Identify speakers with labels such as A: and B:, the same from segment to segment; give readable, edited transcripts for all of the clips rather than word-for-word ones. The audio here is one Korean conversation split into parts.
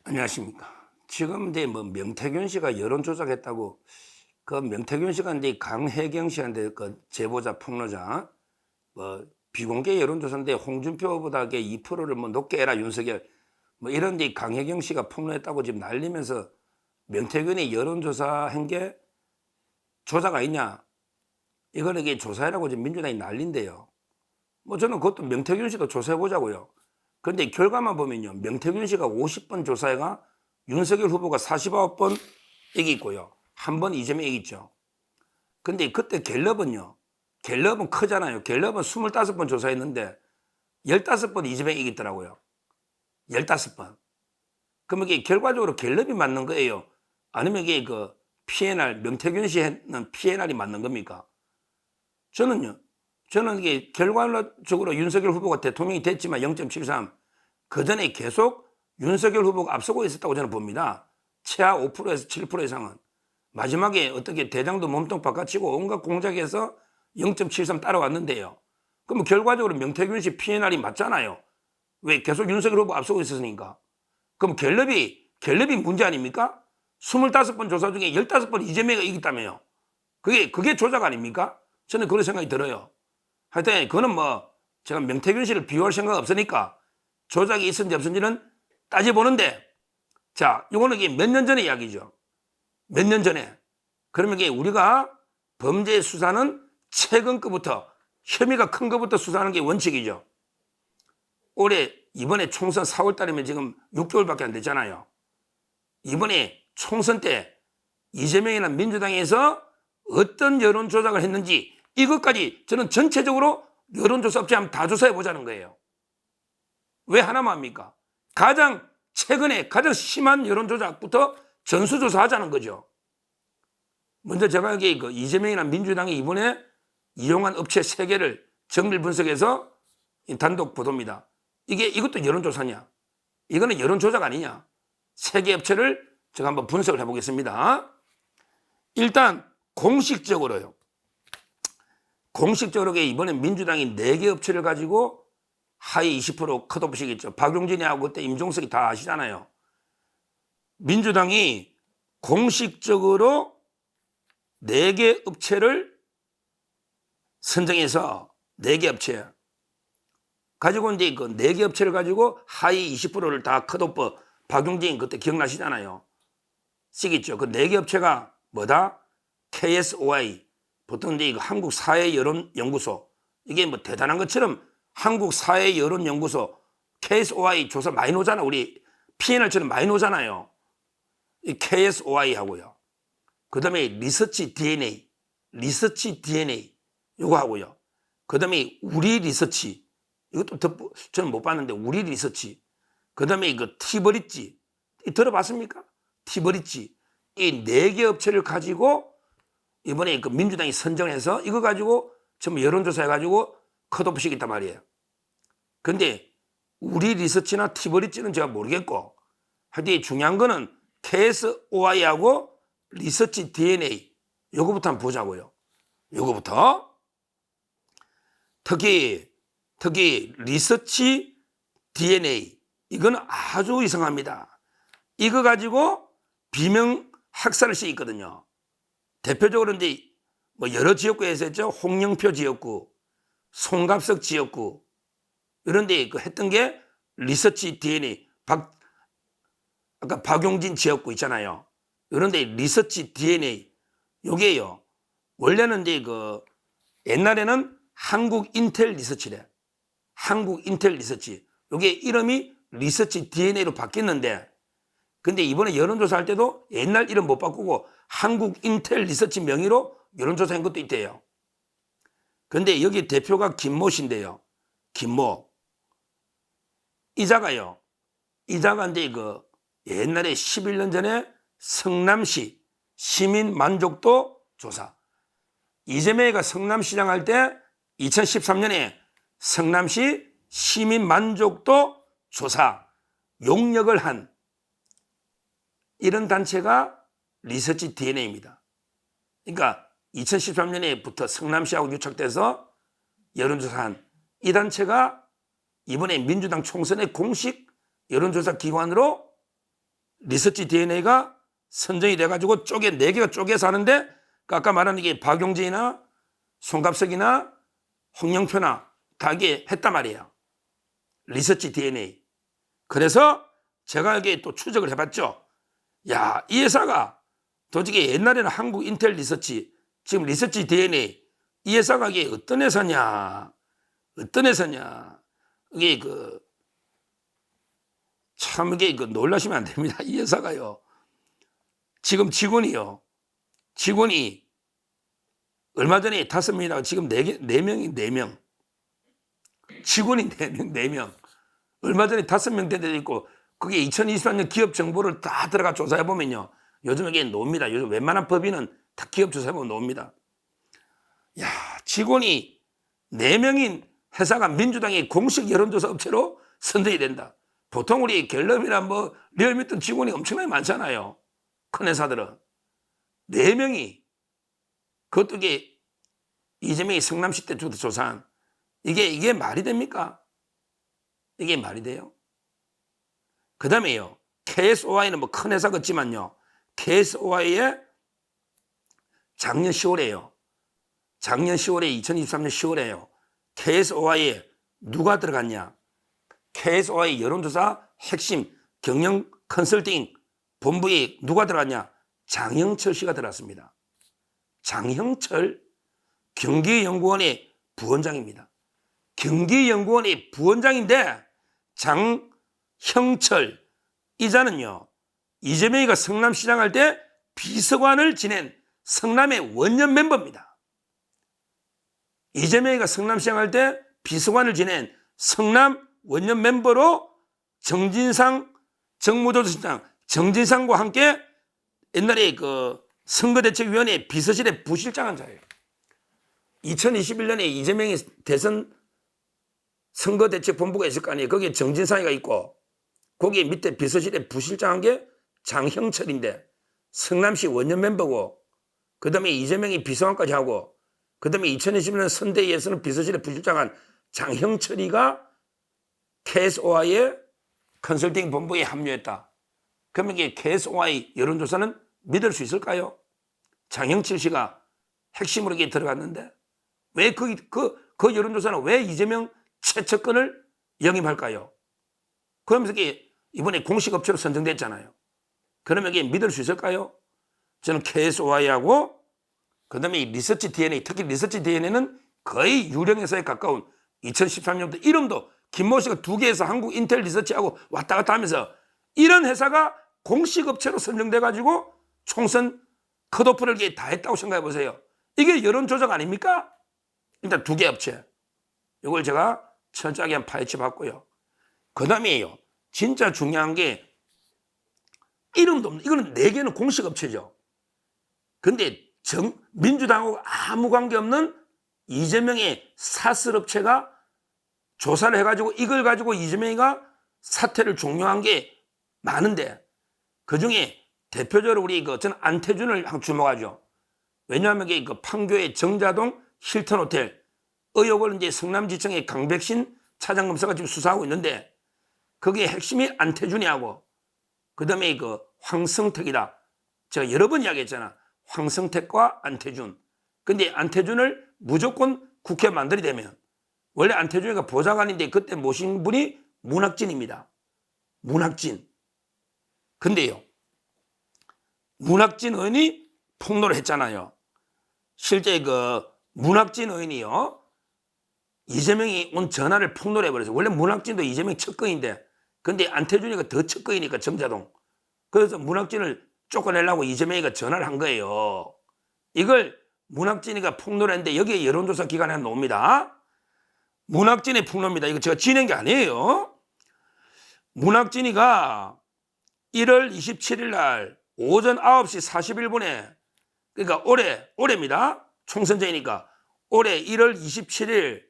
A: 안녕하십니까. 지금 이제 뭐 명태균 씨가 여론조작했다고 그 명태균 씨가 이제 강혜경 씨한테 그 제보자 폭로자 뭐 비공개 여론조사인데 홍준표보다 2%를 뭐 높게 해라 윤석열 뭐 이런 데 강혜경 씨가 폭로했다고 지금 날리면서 명태균이 여론조사한 게 조작 아니냐 이거는 이게 조사해라고 지금 민주당이 난린데요. 뭐 저는 그것도 명태균 씨도 조사해 보자고요. 그런데 결과만 보면요. 명태균 씨가 50번 조사해가 윤석열 후보가 49번 이기고요. 한 번 이재명 이겼죠. 근데 그때 갤럽은요. 갤럽은 크잖아요. 갤럽은 25번 조사했는데 15번 이재명 이겼더라고요. 15번. 그러면 이게 결과적으로 갤럽이 맞는 거예요? 아니면 이게 그 PNR, 명태균 씨는 PNR이 맞는 겁니까? 저는 이게 결과적으로 윤석열 후보가 대통령이 됐지만 0.73, 그 전에 계속 윤석열 후보가 앞서고 있었다고 저는 봅니다. 최하 5%에서 7% 이상은. 마지막에 어떻게 대장도 몸통 바꿔치고 온갖 공작해서 0.73 따라왔는데요. 그럼 결과적으로 명태균 씨 PNR이 맞잖아요. 왜? 계속 윤석열 후보 앞서고 있었으니까. 그럼 갤럽이 문제 아닙니까? 25번 조사 중에 15번 이재명이 이겼다며요. 그게 조작 아닙니까? 저는 그런 생각이 들어요. 하여튼 그거는 뭐 제가 명태균 씨를 비호할 생각 없으니까 조작이 있었는지 없었는지는 따져보는데, 자, 이거는 이게 몇 년 전의 이야기죠. 몇 년 전에. 그러면 이게 우리가 범죄 수사는 최근 거부터, 혐의가 큰 거부터 수사하는 게 원칙이죠. 이번에 총선 4월 달이면 지금 6개월밖에 안 됐잖아요. 이번에 총선 때 이재명이나 민주당에서 어떤 여론 조작을 했는지 이것까지 저는 전체적으로 여론조사 업체 한번 다 조사해 보자는 거예요. 왜 하나만 합니까? 최근에 가장 심한 여론조작부터 전수조사 하자는 거죠. 먼저 제가 여기 그 이재명이나 민주당이 이번에 이용한 업체 3개를 정밀 분석해서 단독 보도입니다. 이것도 여론조사냐? 이거는 여론조작 아니냐? 3개 업체를 제가 한번 분석을 해보겠습니다. 일단 공식적으로요. 공식적으로 이번에 민주당이 4개 업체를 가지고 하위 20% 컷오프시겠죠. 박용진이하고 그때 임종석이 다 아시잖아요. 민주당이 공식적으로 4개 업체를 선정해서 4개 업체 가지고 이제 그 4개 업체를 가지고 하위 20%를 다 컷오프, 박용진 그때 기억나시잖아요. 쓰겠죠. 그 4개 업체가 뭐다? KSOI, 보통 이제 한국사회여론연구소, 이게 뭐 대단한 것처럼 한국사회여론연구소, KSOI 조사 많이 나오잖아. 우리 PNR처럼 많이 나오잖아요. 이 KSOI 하고요. 그 다음에 리서치 DNA 이거 하고요. 그 다음에 우리 리서치, 이것도 저는 못 봤는데 우리 리서치. 그 다음에 이거 티버릿지, 들어봤습니까? 티버릿지. 이 4개 업체를 가지고 이번에 그 민주당이 선정해서 이거 가지고 전부 여론조사 해가지고 컷오프 시켰단 말이에요. 근데 우리 리서치나 티버릿지는 제가 모르겠고, 하여튼 중요한 거는 KSOI하고 리서치 DNA, 요거부터 한번 보자고요. 요거부터. 특히 리서치 DNA, 이건 아주 이상합니다. 이거 가지고 비명 학살을 시켰거든요. 대표적으로 이제 뭐 여러 지역구에서 했죠. 홍영표 지역구, 송갑석 지역구, 이런데 그 했던 게 리서치 DNA, 아까 박용진 지역구 있잖아요. 이런데 리서치 DNA, 요게요. 원래는 이제 그 옛날에는 한국인텔 리서치래. 한국인텔 리서치. 요게 이름이 리서치 DNA로 바뀌었는데, 근데 이번에 여론조사 할 때도 옛날 이름 못 바꾸고 한국인텔 리서치 명의로 여론조사 한 것도 있대요. 근데 여기 대표가 김모 씨인데요. 김모. 이자가 이제 그 옛날에 11년 전에 성남시 시민 만족도 조사. 이재명이가 성남시장 할 때 2013년에 성남시 시민 만족도 조사 용역을 한 이런 단체가 리서치 DNA입니다. 그러니까 2013년에부터 성남시하고 유착돼서 여론조사한 이 단체가 이번에 민주당 총선의 공식 여론조사 기관으로 리서치 DNA가 선정이 돼가지고 쪼개 4개가 쪼개서 하는데 아까 말한 이게 박용진이나 송갑석이나 홍영표나 다 이게 했단 말이에요. 리서치 DNA. 그래서 제가 여기 또 추적을 해봤죠. 야, 이 회사가 도저히 옛날에는 한국 인텔 리서치, 지금 리서치 DNA, 이 회사가 이게 어떤 회사냐, 이게 참 이게 놀라시면 안 됩니다. 이 회사가요. 지금 직원이 얼마 전에 5명이라고 지금 4명. 직원이 4명. 얼마 전에 5명 된 데도 있고, 그게 2023년 기업 정보를 다 들어가 조사해보면요. 요즘 이게 나옵니다. 요즘 웬만한 법인은 다 기업 조사해보면 나옵니다. 야, 직원이 4명인 회사가 민주당의 공식 여론조사 업체로 선정이 된다. 보통 우리 갤럽이나 뭐 리얼미터 직원이 엄청나게 많잖아요. 큰 회사들은. 4명이, 그것도 이게 이재명이 성남시 때 조사한, 이게 말이 됩니까? 이게 말이 돼요? 그 다음에요, KSOI는 뭐 큰 회사 같지만요, KSOI에 작년 10월에요. 작년 10월에 2023년 10월에요. KSOI에 누가 들어갔냐? KSOI 여론조사 핵심 경영 컨설팅 본부에 누가 들어갔냐? 장형철 씨가 들어갔습니다. 장형철 경기연구원의 부원장입니다. 경기연구원의 부원장인데 장형철 이자는요, 이재명이가 성남시장 할 때 비서관을 지낸 성남의 원년 멤버입니다. 이재명이가 성남시장 할 때 비서관을 지낸 성남 원년 멤버로 정진상 정무조사실장 정진상과 함께 옛날에 선거대책위원회 비서실의 부실장한 자예요. 2021년에 이재명이 대선 선거대책본부가 있을 거 아니에요. 거기에 정진상이가 있고 거기 밑에 비서실의 부실장한 게 장형철인데 성남시 원년 멤버고, 그 다음에 이재명이 비서관까지 하고, 그 다음에 2020년 선대위에서는 비서실의 부실장한 장형철이가 KSOI의 컨설팅 본부에 합류했다. 그러면 이게 KSOI 여론조사는 믿을 수 있을까요? 장형철 씨가 핵심으로 이게 들어갔는데 왜 그 여론조사는 왜 이재명 최측근을 영입할까요? 그러면서 이게 이번에 공식 업체로 선정됐잖아요. 그러면 이게 믿을 수 있을까요? 저는 KSOI하고 그 다음에 리서치 DNA, 특히 리서치 DNA는 거의 유령 회사에 가까운 2013년부터 이름도 김모 씨가 2개에서 한국 인텔 리서치하고 왔다 갔다 하면서 이런 회사가 공식 업체로 선정돼가지고 총선 컷오프를 다 했다고 생각해 보세요. 이게 여론조작 아닙니까? 일단 2개 업체. 이걸 제가 철저하게 한 파헤쳐 봤고요. 그 다음에요, 진짜 중요한 게 이름도 없는, 이거는 4개는 공식 업체죠. 근데 민주당하고 아무 관계없는 이재명의 사설 업체가 조사를 해가지고 이걸 가지고 이재명이가 사퇴를 종료한 게 많은데 그중에 대표적으로 우리 저는 안태준을 주목하죠. 왜냐하면 판교의 정자동 힐튼 호텔 의혹을 이제 성남지청의 강백신 차장검사가 지금 수사하고 있는데 거기에 핵심이 안태준이하고 그 다음에 황성택이다. 제가 여러 번 이야기했잖아. 황성택과 안태준. 근데 안태준을 무조건 국회 만들어내면 원래 안태준이가 보좌관인데 그때 모신 분이 문학진입니다. 문학진. 근데요, 문학진 의원이 폭로를 했잖아요. 실제 문학진 의원이요, 이재명이 온 전화를 폭로를 해버렸어요. 원래 문학진도 이재명 측근인데 근데 안태준이가 더 측근이니까 정자동. 그래서 문학진을 쫓아내려고 이재명이가 전화를 한 거예요. 이걸 문학진이가 폭로를 했는데 여기에 여론조사 기관에 하나 나옵니다. 문학진의 폭로입니다. 이거 제가 지낸 게 아니에요. 문학진이가 1월 27일 날 오전 9시 41분에 그러니까 올해입니다. 총선제니까 올해 1월 27일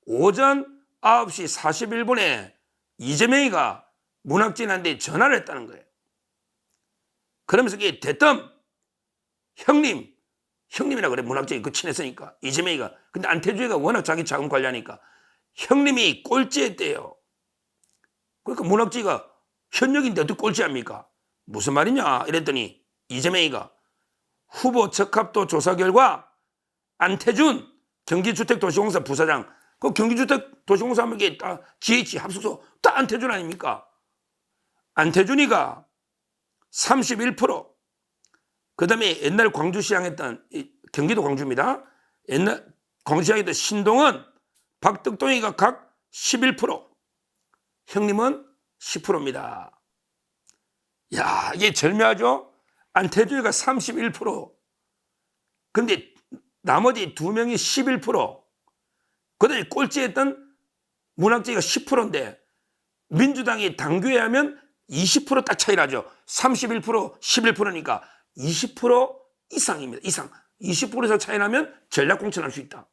A: 오전 9시 41분에 이재명이가 문학진한테 전화를 했다는 거예요. 그러면서 이게 대뜸 형님이라 그래. 문학진이 친했으니까 이재명이가. 근데 안태주이가 워낙 자기 자금 관리하니까 형님이 꼴찌했대요. 그러니까 문학진이가 현역인데 어떻게 꼴찌합니까? 무슨 말이냐 이랬더니 이재명이가 후보 적합도 조사 결과 안태준 경기주택도시공사 부사장, 그 경기주택도시공사 하면 이게 다 GH 합숙소 다 안태준 아닙니까? 안태준이가 31%, 그 다음에 옛날 광주시장 했던, 경기도 광주입니다. 옛날 광주시장 했던 신동은, 박덕동이가 각 11%, 형님은 10%입니다. 야, 이게 절묘하죠? 안태준이가 31%, 근데 나머지 두 명이 11%, 그 다음에 꼴찌했던 문학재가 10%인데, 민주당이 당규에 하면 20% 딱 차이 나죠. 31%, 11%니까 20% 이상입니다. 이상. 20% 이상 차이 나면 전략 공천할 수 있다.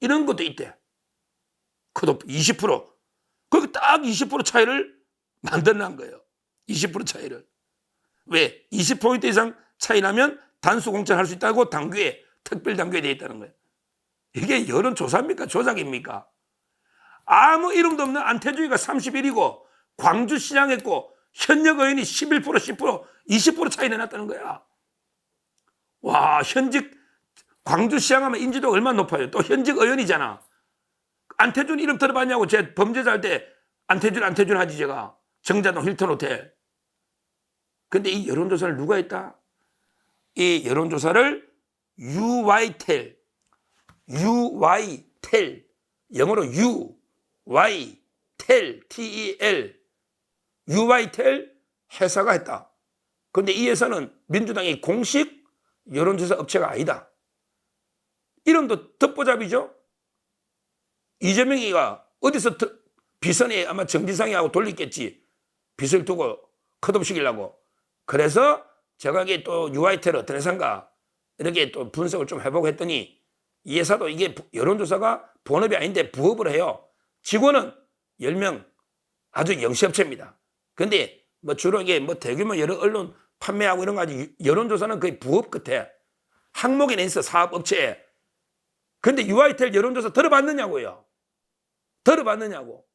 A: 이런 것도 있대. 컷오프 20%. 거기 딱 20% 차이를 만들어낸 거예요. 20% 차이를. 왜? 20포인트 이상 차이 나면 단수 공천할 수 있다고 당규에, 특별 당규에 되어 있다는 거예요. 이게 여론조사입니까? 조작입니까? 아무 이름도 없는 안태준이가 31이고 광주시장 했고 현역 의원이 11%, 10%, 20% 차이 내놨다는 거야. 와, 현직 광주시장 하면 인지도가 얼마나 높아요. 또 현직 의원이잖아. 안태준 이름 들어봤냐고. 제 범죄자 할 때 안태준 하지 제가. 정자동 힐튼 호텔. 근데 이 여론조사를 누가 했다? 이 여론조사를 UYTEL, 영어로 UYTEL, 회사가 했다. 그런데 이 회사는 민주당의 공식 여론조사 업체가 아니다. 이름도 듣보잡이죠. 이재명이가 어디서 비선에 아마 정진상이하고 돌리겠지. 빚을 두고 컷오프 시키려고. 그래서 제가 이게 또 UITEL 어떤 회사인가 이렇게 또 분석을 좀 해보고 했더니 이 회사도 이게 여론조사가 본업이 아닌데 부업을 해요. 직원은 10명, 아주 영시업체입니다. 근데 뭐 주로 이게 뭐 대규모 여러 언론 판매하고 이런 거 아주 여론조사는 거의 부업 끝에 항목에 있어 사업업체에. 근데 UITEL 여론조사 들어봤느냐고요. 들어봤느냐고.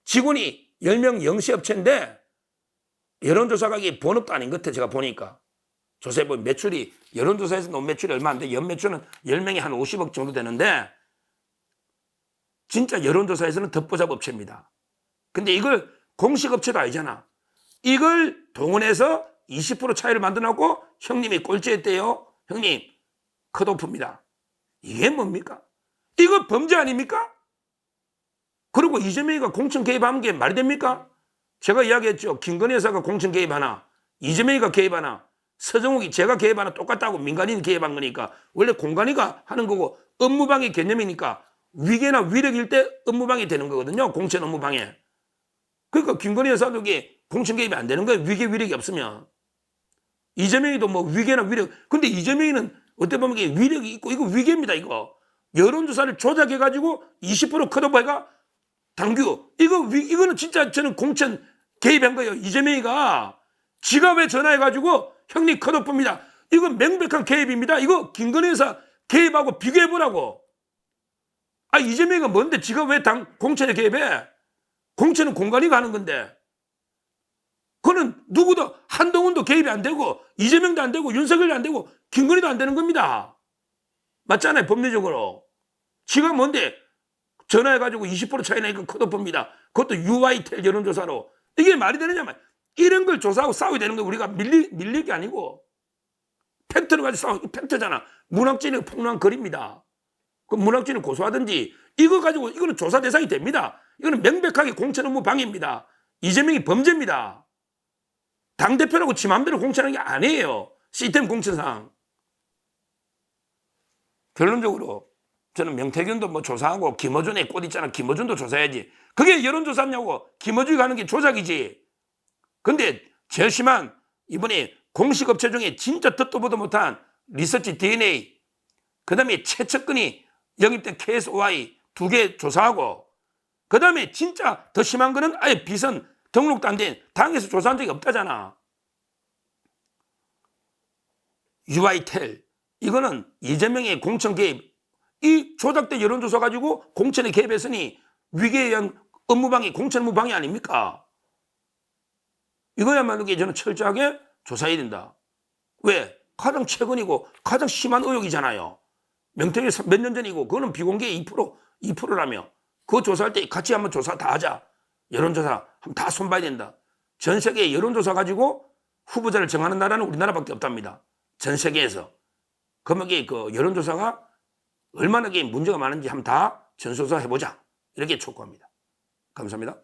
A: 직원이 10명 영시업체인데 여론조사가 이게 본업도 아닌 것 같아. 제가 보니까 조사해보면 매출이, 여론조사에서 놓은 매출이 얼마 안 돼. 연매출은 10명이 한 50억 정도 되는데 진짜 여론조사에서는 덧보잡 업체입니다. 근데 이걸 공식 업체도 아니잖아. 이걸 동원해서 20% 차이를 만들어놓고 형님이 꼴찌했대요. 형님 컷오프입니다. 이게 뭡니까? 이거 범죄 아닙니까? 그리고 이재명이가 공천 개입하는 게 말이 됩니까? 제가 이야기했죠. 김건희 여사가 공천 개입하나, 이재명이가 개입하나, 서정욱이 제가 개입하나 똑같다고. 민간인이 개입한 거니까. 원래 공간이가 하는 거고 업무방해 개념이니까 위계나 위력일 때 업무방해 되는 거거든요. 공천 업무방해. 그러니까 김건희 여사도 이게 공천 개입이 안 되는 거예요. 위계 위력이 없으면. 이재명이도 뭐 위계나 위력. 근데 이재명이는 어떻게 보면 이게 위력이 있고 이거 위계입니다. 이거. 여론조사를 조작해가지고 20% 컷오프해가 당규. 이거는 진짜 저는 공천 개입한 거예요. 이재명이가. 지가 왜 전화해가지고 형님 컷오프입니다. 이건 명백한 개입입니다. 이거 김건희 여사 개입하고 비교해보라고. 아, 이재명이가 뭔데 지가 왜 공천에 개입해? 공천은 공간이가 하는 건데. 그거는 누구도, 한동훈도 개입이 안 되고 이재명도 안 되고 윤석열도 안 되고 김건희도 안 되는 겁니다. 맞잖아요. 법리적으로. 지가 뭔데 전화해가지고 20% 차이 나니까 컷오프입니다. 그것도 UITEL 여론조사로. 이게 말이 되느냐면 이런 걸 조사하고 싸워야 되는 거. 우리가 밀릴 게 아니고 팩트를 가지고 싸워. 팩트잖아. 문학진이 폭로한 글입니다. 그 문학진을 고소하든지 이거 가지고 이거는 조사 대상이 됩니다. 이거는 명백하게 공천 업무 방해입니다. 이재명이 범죄입니다. 당대표라고 지 맘대로 공천하는 게 아니에요. 시스템 공천상. 결론적으로 저는 명태균도 뭐 조사하고 김어준의 꽃 있잖아. 김어준도 조사해야지. 그게 여론조사냐고. 김어준이 가는 게 조작이지. 근데 제일 심한 이번에 공식 업체 중에 진짜 듣도 보도 못한 리서치 DNA, 그 다음에 최측근이 영입된 KSOI 2개 조사하고, 그 다음에 진짜 더 심한 거는 아예 비선 등록도 안 된 당에서 조사한 적이 없다잖아. UITEL 이거는 이재명의 공천 개입, 이 조작된 여론조사 가지고 공천에 개입했으니 위계에 의한 업무방해, 공천 업무방해 아닙니까? 이거야말로 저는 철저하게 조사해야 된다. 왜? 가장 최근이고 가장 심한 의혹이잖아요. 명태균 몇 년 전이고 그거는 비공개 2%라며 그거 조사할 때 같이 한번 조사 다 하자. 여론조사 한번 다 손봐야 된다. 전 세계 여론조사 가지고 후보자를 정하는 나라는 우리나라밖에 없답니다. 전 세계에서. 그러면 그 여론조사가 얼마나 문제가 많은지 한번 다 전수조사 해보자. 이렇게 촉구합니다. 감사합니다.